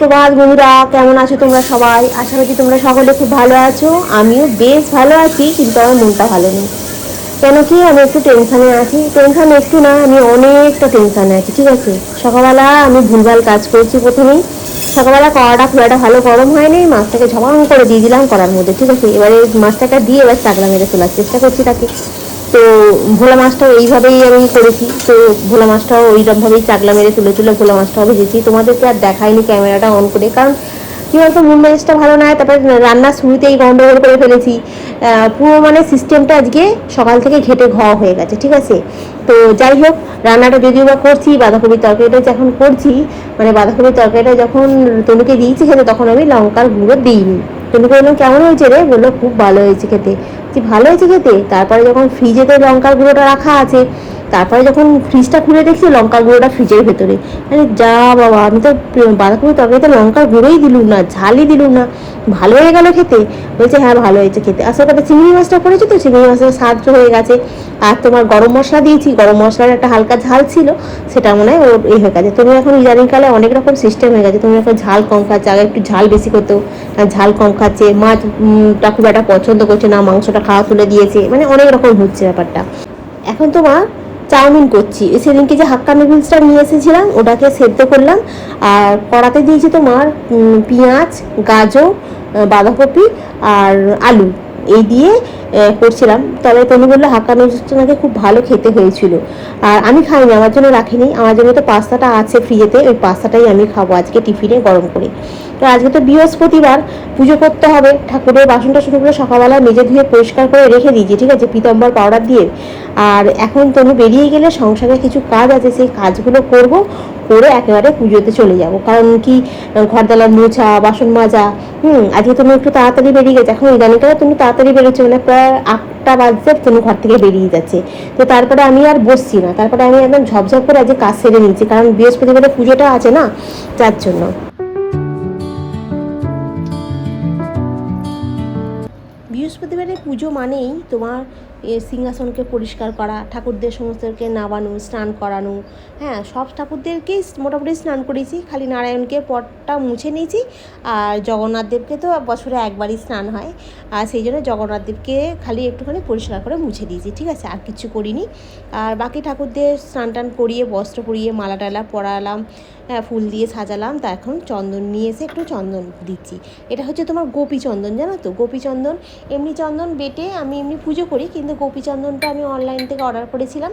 সুপ্রভাত বন্ধুরা, কেমন আছো তোমরা সবাই? আশা করি তোমরা সকলে খুব ভালো আছো। আমিও বেশ ভালো আছি, কিন্তু আমার মনটা ভালো নেই। কেন কি আমি একটু টেনশানে আছি। টেনশান একটু না, আমি অনেকটা টেনশানে আছি। ঠিক আছে, সকালবেলা আমি ভুলভাল কাজ করছি। প্রথমেই সকালবেলা কড়াটা খুব একটা ভালো গরম হয়নি, মাছটাকে ঝপাং করে দিয়ে দিলাম কড়ার মধ্যে। ঠিক আছে, এবারে মাছটাকে দিয়ে এবার চাকলা মেরে তোলার চেষ্টা করছি তাকে। তো ভোলা মাছটাও এইভাবেই আমি করেছি। তো ভোলা মাছটাও ওইরকমভাবেই চাকলা মেরে তুলে তুলে ভোলা মাছটাও ভেজেছি। তোমাদেরকে আর দেখাইনি ক্যামেরাটা অন করে, কারণ কী বলতো, মন মেজাজটা ভালো নয়। তারপরে রান্নার শুরুতেই গন্ডগোল করে ফেলেছি। পুরো মানে সিস্টেমটা আজকে সকাল থেকে ঘেটে হয়ে গেছে। ঠিক আছে, তো যাই হোক, রান্নাটা যদিও বা করছি, বাঁধাকপির তরকারিটা যখন করছি, মানে বাঁধাকপির তরকারিটা যখন তনুকে দিয়েছি খেতে, তখন আমি লঙ্কার গুঁড়ো দিইনি। তনুকে বললাম কেমন হয়েছে রে? বললো খুব ভালো হয়েছে খেতে। যে ভালো হয়েছে খেতে, তারপরে যখন ফ্রিজেতে লঙ্কার গুঁড়োটা রাখা আছে, তারপরে যখন ফ্রিজটা খুলে দেখছি লঙ্কার গুঁড়োটা ফ্রিজের ভেতরে। আরে যা বাবা, আমি তো বাঁধাকপির তরকারিতে লঙ্কার গুঁড়োই দিলুম না, ঝালই দিলুম না, ভালো হয়ে গেল খেতে? বলছে হ্যাঁ ভালো হয়েছে খেতে। আসলে কথা চিংড়ি মাছটা করেছি তো, চিংড়ি মাছের স্বাদ হয়ে গেছে। আর তোমার গরম মশলা দিয়েছি, গরম মশলার একটা হালকা ঝাল ছিল, সেটা মনে হয় ওর হয়ে গেছে। তুমি এখন ইদানিংকালে অনেক রকম সিস্টেম হয়ে গেছে। তুমি এখন ঝাল কম খাচ্ছে, আগে একটু ঝাল বেশি করতো, ঝাল কম খাচ্ছে। মাছটা খুব একটা পছন্দ করছে না, মাংসটা খাওয়া তুলে দিয়েছে, মানে অনেক রকম হচ্ছে ব্যাপারটা। এখন তোমার চাউমিন করছি। সেদিনকে যে হাক্কা নুডলসটা নিয়ে এসেছিলাম, ওটাকে সেদ্ধ করলাম। আর কড়াতে দিয়েছি তোমার পেঁয়াজ, গাজর, বাঁধাকপি আর আলু, এই দিয়ে করছিলাম। তবে তনু বললো হাক্কা নুডলসটা নাকি খুব ভালো খেতে হয়েছিল। আর আমি খাইনি, আমার জন্য রাখিনি। আমার জন্য তো পাস্তাটা আছে ফ্রিজেতে, ওই পাস্তাটাই আমি খাবো আজকে টিফিনে গরম করে। তো আজকে তো বৃহস্পতিবার, পুজো করতে হবে। ঠাকুরের বাসনটা শুরু করে সকালবেলা মেজে ধুয়ে পরিষ্কার করে রেখে দিয়েছি, ঠিক আছে, পীতাম্বর পাউডার দিয়ে। আর এখন তনু বেরিয়ে গেলে সংসারে কিছু কাজ আছে, সেই কাজগুলো করব, করে একেবারে পুজোতে চলে যাব। কারণ কি, ঘরদালা মোছা, বাসন মাজা। আজকে তুমি একটু তাড়াতাড়ি বেরিয়ে গেছে। এখন ইদানিংকালে তুমি তাড়াতাড়ি বেরোচ্ছে, মানে প্রায় 8টা বাজছে তুমি ঘর থেকে বেরিয়ে যাচ্ছে। তো তারপরে আমি আর বসছি না, তারপরে আমি একদম ঝপঝপ করে আজকে কাজ সেরে নিচ্ছি, কারণ বৃহস্পতিবারে পুজোটা আছে না, যার জন্য। বৃহস্পতিবারের পুজো মানেই তোমার সিংহাসনকে পরিষ্কার করা, ঠাকুরদের সমস্তকে নামানো, স্নান করানো। হ্যাঁ, সব ঠাকুরদেরকেই মোটামুটি স্নান করেছি, খালি নারায়ণকে পটটা মুছে নিয়েছি। আর জগন্নাথদেবকে তো বছরে একবারই স্নান হয়, আর সেই জন্য জগন্নাথদেবকে খালি একটুখানি পরিষ্কার করে মুছে দিয়েছি। ঠিক আছে, আর কিছু করিনি। আর বাকি ঠাকুরদের স্নান টান করিয়ে, বস্ত্র পরিয়ে, মালা টালা পরালাম, ফুল দিয়ে সাজালাম। তা এখন চন্দন নিয়ে এসে একটু চন্দন দিচ্ছি। এটা হচ্ছে তোমার গোপী চন্দন, জানো তো? গোপী চন্দন, এমনি চন্দন বেটে আমি এমনি পুজো করি, কিন্তু গোপী চন্দনটা আমি অনলাইন থেকে অর্ডার করেছিলাম,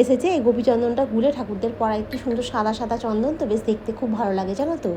এসেছে। এই গোপী চন্দনটা গুলে ঠাকুরদের পরা, একটু সুন্দর সাদা সাদা চন্দন, তো বেশ দেখতে খুব ভালো লাগে, জানো তো?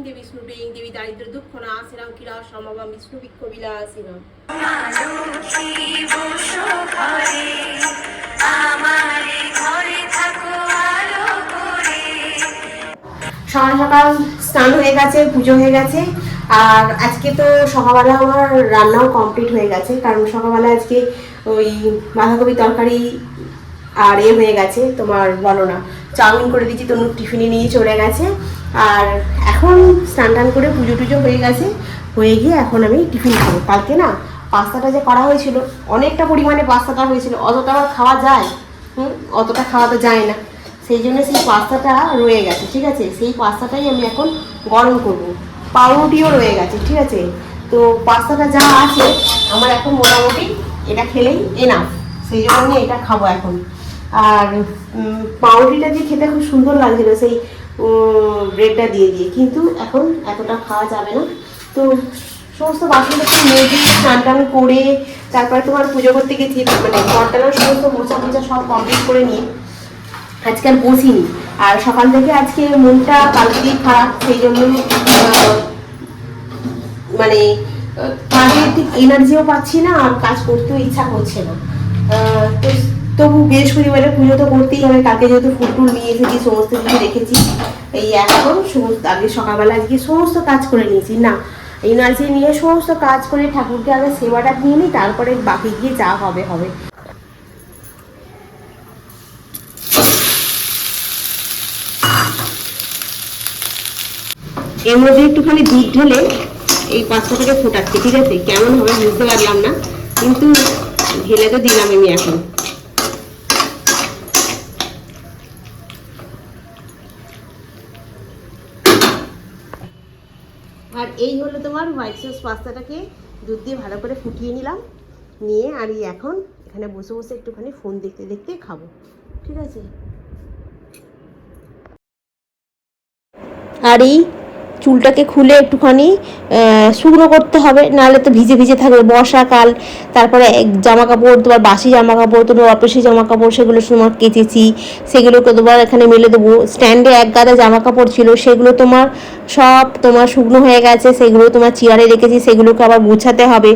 দেবী বিষ্ণু দেবী দারিদ্র দুঃখ না আসিরাম কিরা সমাবাম বিষ্ণু বিক্ষ বিলাসিরাম। সকাল সকাল স্নান হয়ে গেছে, পুজো হয়ে গেছে। আর আজকে তো সকালবেলা আমার রান্নাও কমপ্লিট হয়ে গেছে, কারণ সকালবেলা আজকে ওই বাঁধাকপি তরকারি আর হয়ে গেছে তোমার, বলো না, চাউমিন করে দিয়েছি, তনু টিফিনে নিয়ে চলে গেছে। আর এখন স্নান টান করে পুজো টুজো হয়ে গেছে, হয়ে গিয়ে এখন আমি টিফিন খাবো। কালকে না পাস্তাটা যে করা হয়েছিল, অনেকটা পরিমাণে পাস্তাটা হয়েছিল, অতটা আবার খাওয়া যায়? অতটা খাওয়া তো যায় না, সেই জন্য সেই পাস্তাটা রয়ে গেছে। ঠিক আছে, সেই পাস্তাটাই আমি এখন গরম করব। পাউরুটিও রয়ে গেছে। ঠিক আছে, তো পাস্তাটা যা আছে আমার এখন মোটামুটি এটা খেলেই এনাফ, সেই জন্য আমি এটা খাবো এখন। আর পাউরুটিটা দিয়ে খেতে খুব সুন্দর লাগছিল সেই ব্রেডটা দিয়ে দিয়ে, কিন্তু এখন এতটা খাওয়া যাবে না। তো সমস্ত বাসনটাকে মেজে স্নান টান করে তারপরে তোমার পুজো করতে গেছি, মানে ঘরটার সমস্ত মোছা মোছা সব কমপ্লিট করে নিয়ে আজকে আর বসিনি। আর সকাল থেকে আজকে মনটা কালকেই খারাপ, সেই জন্য মানে কাজের ঠিক এনার্জিও পাচ্ছি না, আর কাজ করতেও ইচ্ছা করছে না। তো তবু বৃহস্পতিবারে পুজো তো করতেই হবে। কালকে যেহেতু ফুল টুল নিয়ে এসেছি, সমস্ত কিছু রেখেছি, এই এখন সমস্ত আগে সকালবেলা আজকে সমস্ত কাজ করে নিয়েছি। না, এনার্জি নিয়ে সমস্ত কাজ করে ঠাকুরকে আগে সেবাটা নিয়ে নিই, তারপরে বাকি গিয়ে যা হবে হবে। এর মধ্যে একটুখানি দুধ ঢেলে এই পাস্তাটাকে ফোটাচ্ছি, ঠিক আছে? কেমন হবে বুঝতে পারলাম না, কিন্তু ঢেলে তো দিলাম আমি এখন। আর এই হলো তোমার হোয়াইট সস পাস্তাটাকে দুধ দিয়ে ভালো করে ফুটিয়ে নিলাম, নিয়ে আর এখন এখানে বসে বসে একটুখানি ফোন দেখতে দেখতে খাবো, ঠিক আছে? আর এই চুলটাকে খুলে একটুখানি শুকনো করতে হবে, নাহলে তো ভিজে ভিজে থাকবে, বর্ষাকাল। তারপরে জামা কাপড় তোমার বাসি জামা কাপড়, তোমার অফিসি জামা কাপড়, সেগুলো তোমার কেচেছি, সেগুলোকে তোমার এখানে মেলে দেবো। স্ট্যান্ডে এক গাদা জামা কাপড় ছিল, সেগুলো তোমার সব তোমার শুকনো হয়ে গেছে, সেগুলো তোমার চেয়ারে রেখেছি, সেগুলোকে আবার গুছাতে হবে।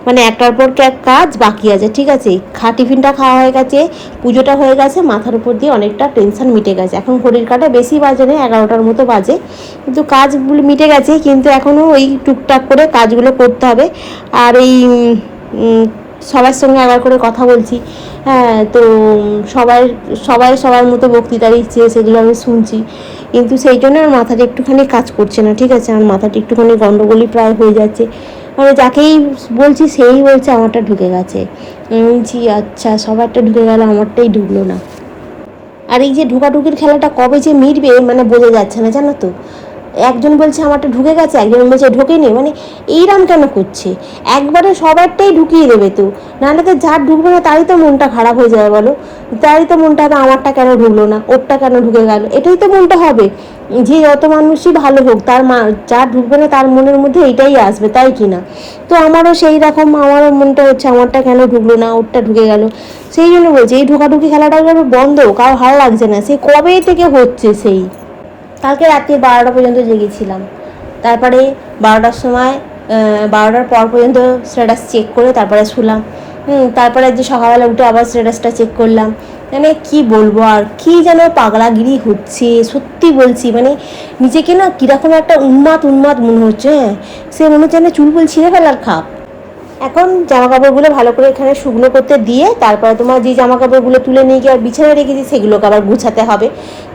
মানে একটার পর এক কাজ বাকি আছে, ঠিক আছে? টিফিনটা খাওয়া হয়ে গেছে, পুজোটা হয়ে গেছে, মাথার উপর দিয়ে অনেকটা টেনশন মিটে গেছে। এখন ঘড়ির কাঁটা বেশি বাজে না, 11টার মতো বাজে, কিন্তু কাজগুলো মিটে গেছে, কিন্তু এখনও ওই টুকটাক করে কাজগুলো করতে হবে। আর এই সবার সঙ্গে আবার করে কথা বলছি, হ্যাঁ, তো সবাই সবাই সবার মতো বক্তৃতা দিচ্ছে, সেগুলো আমি শুনছি, কিন্তু সেই জন্য আমার মাথাটা একটুখানি কাজ করছে না, ঠিক আছে? আমার মাথাটা একটুখানি গন্ডগোলই প্রায় হয়ে যাচ্ছে। মানে যাকেই বলছি সেই বলছে আমারটা ঢুকে গেছে। বলছি আচ্ছা, সবারটা ঢুকে গেল, আমারটাই ঢুকলো না। আর এই যে ঢোকাঢুকির খেলাটা কবে যে মিটবে মানে বোঝা যাচ্ছে না, জানো তো? একজন বলছে আমারটা ঢুকে গেছে, একজন বলছে ঢোকেনি, মানে এইরকম কেন করছে? একবারে সবারটাই ঢুকিয়ে দেবে তো, নাহলে তো যার ঢুকবে না তারই তো মনটা খারাপ হয়ে যাবে, বলো? তারই তো মনটা হবে আমারটা কেন ঢুকলো না, ওরটা কেন ঢুকে গেল, এটাই তো মনটা হবে। যে যত মানুষই ভালো হোক, তার যার ঢুকবে না তার মনের মধ্যে এইটাই আসবে, তাই কি না? তো আমারও সেই রকম, আমারও মনটা হচ্ছে আমারটা কেন ঢুকলো না, ওরটা ঢুকে গেল। সেই জন্য বলছি এই ঢোকাঢুকি খেলাটা বন্ধ, কারো ভালো লাগছে না, সেই কবে থেকে হচ্ছে। সেই কালকে রাত্রি 12টা পর্যন্ত জেগেছিলাম, তারপরে 12টার সময় 12টার পর পর্যন্ত স্ট্যাটাস চেক করে তারপরে শুলাম। তারপরে যে সকালবেলা উঠে আবার স্ট্যাটাসটা চেক করলাম। মানে কি বলবো, আর কি যেন পাগলাগিরি হচ্ছে, সত্যি বলছি। মানে নিজেকে না কীরকম একটা উন্মাদ উন্মাদ মনে হচ্ছে, হ্যাঁ, সে মনে হচ্ছে না চুল ফুল ছিঁড়ে ফেলার খাপ। এখন জামা কাপড়গুলো ভালো করে এখানে শুকনো করতে দিয়ে তারপরে তোমার যে জামা কাপড়গুলো তুলে নিয়ে গিয়ে আর বিছানায় রেখেছি সেগুলোকে আবার গুছাতে হবে।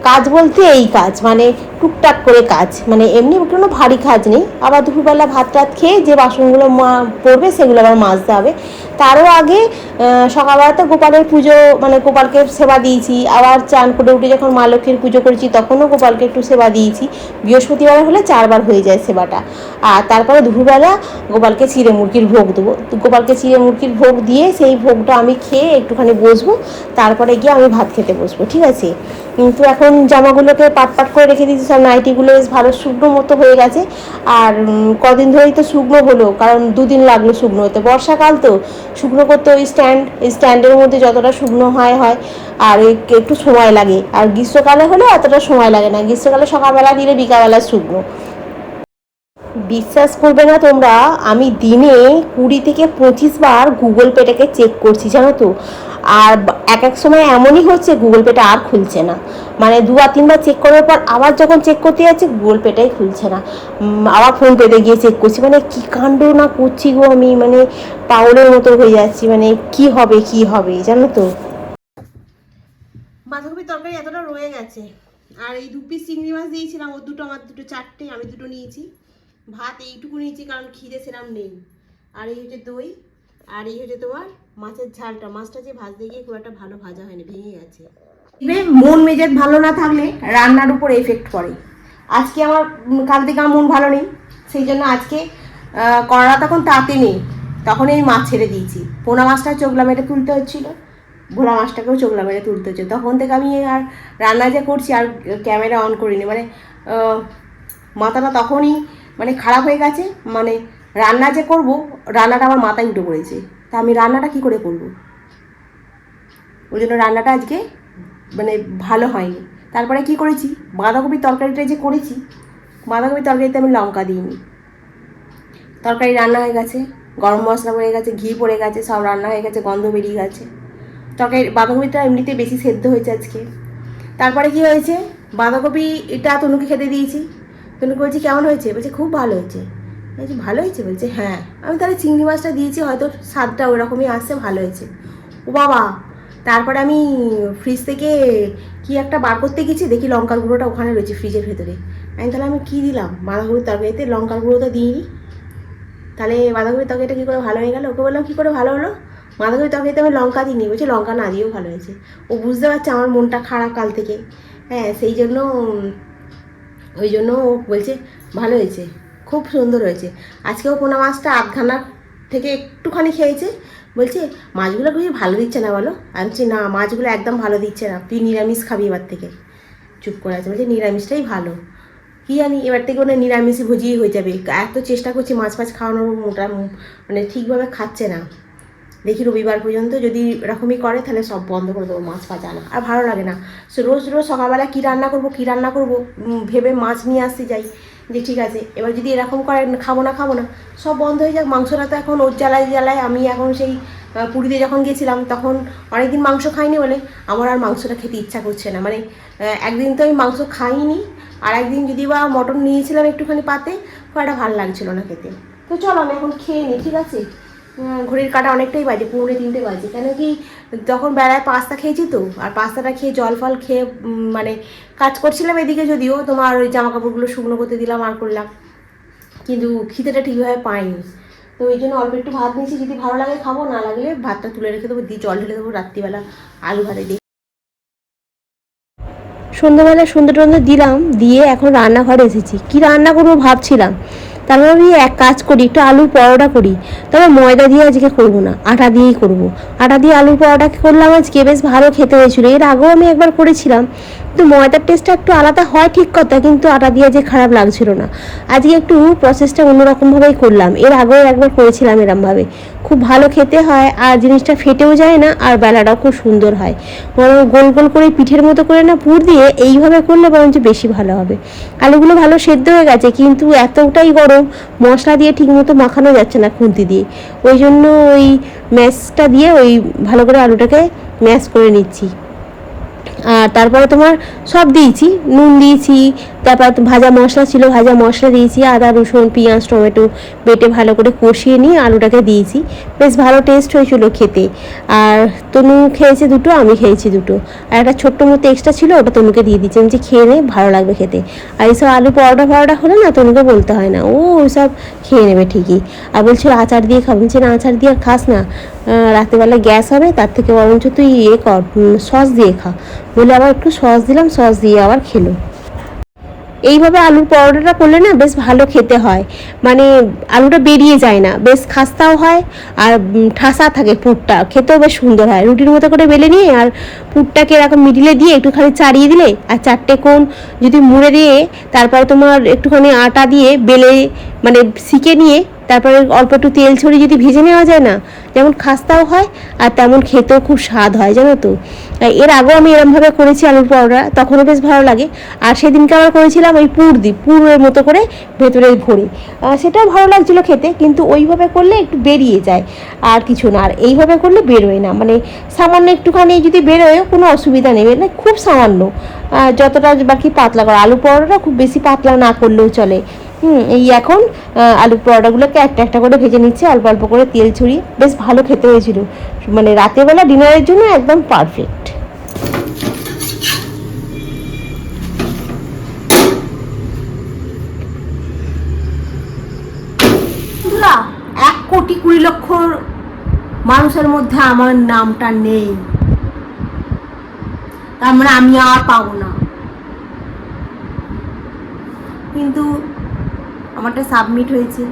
কাজ বলতে এই কাজ, মানে টুকটাক করে কাজ, মানে এমনি কোনো ভারী কাজ নেই। আবার দুপুরবেলা ভাত টাত খেয়ে যে বাসনগুলো পড়বে সেগুলো আবার মাজতে হবে। তারও আগে সকালবেলা তো গোপালের পুজো, মানে গোপালকে সেবা দিয়েছি। আবার চান করে উঠে যখন মা লক্ষ্মীর পুজো করেছি তখনও গোপালকে একটু সেবা দিয়েছি। বৃহস্পতিবার হলে 4বার হয়ে যায় সেবাটা। আর তারপরে দুপুরবেলা গোপালকে চিড়ে মুরগির ভোগ দেবো। তো গোপালকে চিড়ে মুরগির ভোগ দিয়ে সেই ভোগটা আমি খেয়ে একটুখানি বসবো, তারপরে গিয়ে আমি ভাত খেতে বসবো, ঠিক আছে? কিন্তু এখন জামাগুলোকে পাট পাট করে রেখে দিয়েছি, সব নাইটিগুলো বেশ ভালো শুকনো মতো হয়ে গেছে। আর কদিন ধরেই তো শুকনো হলো, কারণ 2 দিন লাগলো শুকনো হতে। বর্ষাকাল তো শুকনো করতে ওই স্ট্যান্ডের মধ্যে যতটা শুকনো হয়, আর একটু সময় লাগে। আর গ্রীষ্মকালে হলে অতটা সময় লাগে না, গ্রীষ্মকালে সকালবেলা দিলে বিকালবেলা শুকনো। বিশ্বাস করবে না তোমরা, আমি দিনে 20 থেকে 25 বার গুগল পেটাকে চেক করছি, জানো তো? আর এক এক সময় এমনই হচ্ছে গুগল পেটা আর খুলছে না, মানে 2 আর 3বার চেক করার পর আবার যখন চেক করতে যাচ্ছি গুগল পেটাই খুলছে না। আবার ফোন পেতে গিয়ে চেক করছি, মানে কী কাণ্ড না করছি গো আমি, মানে পাগলের মতো হয়ে যাচ্ছি, মানে কি হবে কি হবে, জানো তো? বাঁধাকপির তরকারি এতটা রয়ে গেছে, আর এই 2 পিস চিংড়ি মাছ দিয়েছিলাম, ওর দুটো আমার দুটো 4টে, আমি দুটো নিয়েছি। ভাত এইটুকু নিয়েছি কারণ খিদে সেরাম নেই। আর এই হচ্ছে দই, আর এই হচ্ছে তোমার মাছের ঝালটা। মাছটা যে ভাজতে গিয়ে খুব একটা ভালো ভাজা হয়নি, ভেঙে গেছে। মন মেজাজ ভালো না থাকলে রান্নার উপর এফেক্ট পড়ে। আজকে আমার কাল থেকে আমার মন ভালো নেই, সেই জন্য আজকে কড়া তখন তাতে নেই, তখনই আমি মাছ ছেড়ে দিয়েছি। পোনা মাছটা চোখলা মেরে তুলতে হচ্ছিলো, ভোলা মাছটাকেও চোখলা মেরে তুলতে হচ্ছে। তখন থেকে আমি আর রান্না যে করছি আর ক্যামেরা অন করিনি, মানে মাথাটা তখনই মানে খারাপ হয়ে গেছে। মানে রান্না যে করব, রান্নাটা আমার মাথায় উঠে পড়েছে, তা আমি রান্নাটা কি করে করব? ওই জন্য রান্নাটা আজকে মানে ভালো হয়নি। তারপরে কি করেছি, বাঁধাকপির তরকারিটা যে করেছি, বাঁধাকপির তরকারিতে আমি লঙ্কা দিইনি। তরকারি রান্না হয়ে গেছে, গরম মশলা পড়ে গেছে, ঘি পড়ে গেছে, সব রান্না হয়ে গেছে, গন্ধ বেরিয়ে গেছে। তরকারি বাঁধাকপিটা এমনিতে বেশি সেদ্ধ হয়েছে আজকে। তারপরে কি হয়েছে, বাঁধাকপিটা তনুকে খেতে দিয়েছি। তনুকে বলছি কেমন হয়েছে, বলছে খুব ভালো হয়েছে। বলছি ভালো হয়েছে? বলছে হ্যাঁ। আমি তাহলে চিংড়ি মাছটা দিয়েছি, হয়তো স্বাদটা ওরকমই আসছে, ভালো হয়েছে। ও বাবা! তারপরে আমি ফ্রিজ থেকে কি একটা বার করতে গেছি, দেখি লঙ্কার গুঁড়োটা ওখানে রয়েছে ফ্রিজের ভেতরে। তাহলে আমি কী দিলাম? বাঁধাকপির তরকারিতে লঙ্কার গুঁড়ো তো দিইনি। তাহলে বাঁধাকপির তরকারিটা কী করে ভালো হয়ে গেল? ওকে বললাম কী করে ভালো হলো? বাঁধাকপির তরকারিতে আমি লঙ্কা দিইনি। বলছে লঙ্কা না দিয়েও ভালো হয়েছে। ও বুঝতে পারছে আমার মনটা খারাপ কাল থেকে। হ্যাঁ, সেই জন্য ওই জন্য ও বলছে ভালো হয়েছে, খুব সুন্দর হয়েছে। আজকেও পোনা মাছটা আধখানা থেকে একটুখানি খেয়েছে। বলছে মাছগুলো খুবই ভালো দিচ্ছে না বলো? আমি বলছি না, মাছগুলো একদম ভালো দিচ্ছে না, তুই নিরামিষ খাবি এবার থেকে। চুপ করে আছে, বলছে নিরামিষটাই ভালো। কী জানি এবার থেকে ওটা নিরামিষই ভোজই হয়ে যাবে। এত চেষ্টা করছি মাছ ফাছ খাওয়ানোর, মোটা মানে ঠিকভাবে খাচ্ছে না। দেখি রবিবার পর্যন্ত যদি এরকমই করে তাহলে সব বন্ধ করে দেবো, মাছ ফাছ আনা আর ভালো লাগে না। রোজ রোজ সকালবেলা কী রান্না করবো ভেবে মাছ নিয়ে আসতে যাই, যে ঠিক আছে এবার যদি এরকম করে খাবো না সব বন্ধ হয়ে যাক। মাংসটা তো এখন ওর জ্বালায় আমি এখন সেই পুরীতে যখন গেছিলাম তখন অনেকদিন মাংস খাইনি বলে আমার আর মাংসটা খেতে ইচ্ছা করছে না। মানে একদিন তো আমি মাংস খাইনি, আর একদিন যদি বা মটন নিয়েছিলাম একটুখানি পাতে, খুব একটা ভালো লাগছিলো না খেতে। তো চলো আমি এখন খেয়ে নিই, ঠিক আছে? ঘড়ির কাঁটা অনেকটাই বাজে, 2:45 বাজে। কেন কি তখন বেলায় পাস্তা খেয়েছি তো, আর পাস্তাটা খেয়ে জল ফল খেয়ে মানে কাজ করছিলাম এদিকে, যদিও তোমার ওই জামা কাপড়গুলো শুকনো করতে দিলাম আর করলাম, কিন্তু খিদেটা ঠিকভাবে পাইনি। তো ওই জন্য অল্প একটু ভাত নিয়েছি, যদি ভালো লাগে খাবো, না লাগলে ভাতটা তুলে রেখে দেবো, দিয়ে জল ঢেলে দেবো রাত্রিবেলা আলু ভাতে দিয়ে। সন্ধ্যাবেলা সন্ধ্যে টন্ধে দিলাম, দিয়ে এখন রান্নাঘরে এসেছি। কি রান্না করবো ভাবছিলাম, তারপর আমি এক কাজ করি, একটু আলুর পরোটা করি। তবে ময়দা দিয়ে আজকে করবো না, আটা দিয়েই করব। আটা দিয়ে আলুর পরোটা করলাম আজকে, বেশ ভালো খেতে হয়েছিল। এর আগেও আমি একবার করেছিলাম, কিন্তু ময়দার টেস্টটা একটু আলাদা হয় ঠিক কথা, কিন্তু আটা দিয়ে যে খারাপ লাগছিল না। আজকে একটু প্রসেসটা অন্যরকমভাবেই করলাম, এর আগেও একবার করেছিলাম এরমভাবে, খুব ভালো খেতে হয়, আর জিনিসটা ফেটেও যায় না, আর বেলাটাও খুব সুন্দর হয়। বরং গোল গোল করে পিঠের মতো করে না পুর দিয়ে এইভাবে করলে বরঞ্চ বেশি ভালো হবে। আলুগুলো ভালো সেদ্ধ হয়ে গেছে, কিন্তু এতটাই গরম, মশলা দিয়ে ঠিকমতো মাখানো যাচ্ছে না খুন্তি দিয়ে। ওই জন্য ওই ম্যাশটা দিয়ে ওই ভালো করে আলুটাকে ম্যাশ করে নিচ্ছি। আর তারপরে তোমার সব দিয়েছি, নুন দিয়েছি, তারপর ভাজা মশলা ছিল, ভাজা মশলা দিয়েছি, আদা রসুন পেঁয়াজ টমেটো বেটে ভালো করে কষিয়ে নিয়ে আলুটাকে দিয়েছি। বেশ ভালো টেস্ট হয়েছিল খেতে। আর তনু খেয়েছে দুটো, আমি খেয়েছি দুটো, আর একটা ছোট্ট মতো এক্সট্রা ছিল, ওটা তনুকে দিয়ে দিচ্ছি, আমি যে খেয়ে নে, ভালো লাগবে খেতে। আর এইসব আলু পরোটা হলে না তনুকে বলতে হয় না, ও ওইসব খেয়ে নেবে ঠিকই। আর বলছিল আচার দিয়ে খাবো, বলছি না আচার দিয়ে খাস না, রাত্রেবেলা গ্যাস হবে, তার থেকে বরঞ্চ তুই কর, সস দিয়ে খা। বলে আবার একটু সস দিলাম, সস দিয়ে আবার খেলো। এইভাবে আলুর পরোটাটা করলে না বেশ ভালো খেতে হয়, মানে আলুটা বেরিয়ে যায় না, বেশ খাস্তাও হয়, আর ঠাসা থাকে পুরটা, খেতেও বেশ সুন্দর হয়। রুটির মতো করে বেলে নিয়ে আর পুরটাকে এরকম মিডিলে দিয়ে একটুখানি চাড়িয়ে দিলে, আর 4টে কোণ যদি মুড়ে দিয়ে তারপরে তোমার একটুখানি আটা দিয়ে বেলে মানে সিকে নিয়ে তারপরে অল্প একটু তেল ছড়িয়ে যদি ভেজে নেওয়া যায় না, যেমন খাস্তাও হয় আর তেমন খেতেও খুব স্বাদ হয়, জানো তো। এর আগেও আমি এরমভাবে করেছি আলুর পরোটা, তখনও বেশ ভালো লাগে। আর সেদিনকে আবার করেছিলাম ওই পুরের মতো করে ভেতরে ভরে, সেটাও ভালো লাগছিলো খেতে, কিন্তু ওইভাবে করলে একটু বেরিয়ে যায়, আর কিছু না। আর এইভাবে করলে বেরোয় না, মানে সামান্য একটুখানি যদি বেরোয় কোনো অসুবিধা নেই, মানে খুব সামান্য, যতটা বাকি পাতলা করা। আলু পরোটা খুব বেশি পাতলা না করলেও চলে। এই এখন আলু পরোটাগুলোকে একটা একটা করে ভেজে নিচ্ছে, অল্প অল্প করে তেল ছড়িয়ে, বেশ ভালো খেতে হয়েছিল, মানে রাতেরবেলা ডিনারের জন্য একদম পারফেক্ট। না, 1,20,00,000 মানুষের মধ্যে আমার নামটা নেই, তার মানে আমি আর পাবো না। কিন্তু আমারটা সাবমিট হয়েছে,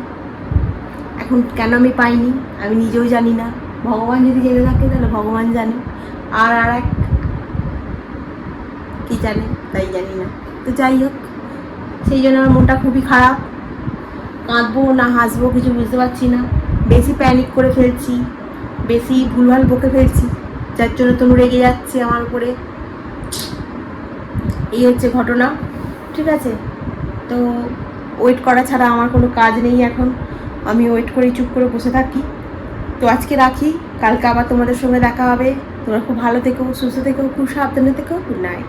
এখন কেন আমি পাইনি আমি নিজেও জানি না। ভগবান যদি জেনে থাকে তাহলে ভগবান জানে, আর এক কি জানে, তাই জানি না। তো যাই হোক, সেই জন্য আমার মনটা খুবই খারাপ, কাঁদবো না হাসবো কিছু বুঝতে পারছি না। বেশি প্যানিক করে ফেলছি, বেশি ভুলভাল বকে ফেলছি, যার জন্য তনু রেগে যাচ্ছে আমার উপরে। এই হচ্ছে ঘটনা, ঠিক আছে? তো ওয়েট করা ছাড়া আমার কোনো কাজ নেই এখন, আমি ওয়েট করেই চুপ করে বসে থাকি। তো আজকে রাখি, কালকে আবার তোমাদের সঙ্গে দেখা হবে। তোমরা খুব ভালো থেকো, সুস্থ থেকো, খুব সাবধানে থেকো। Good night.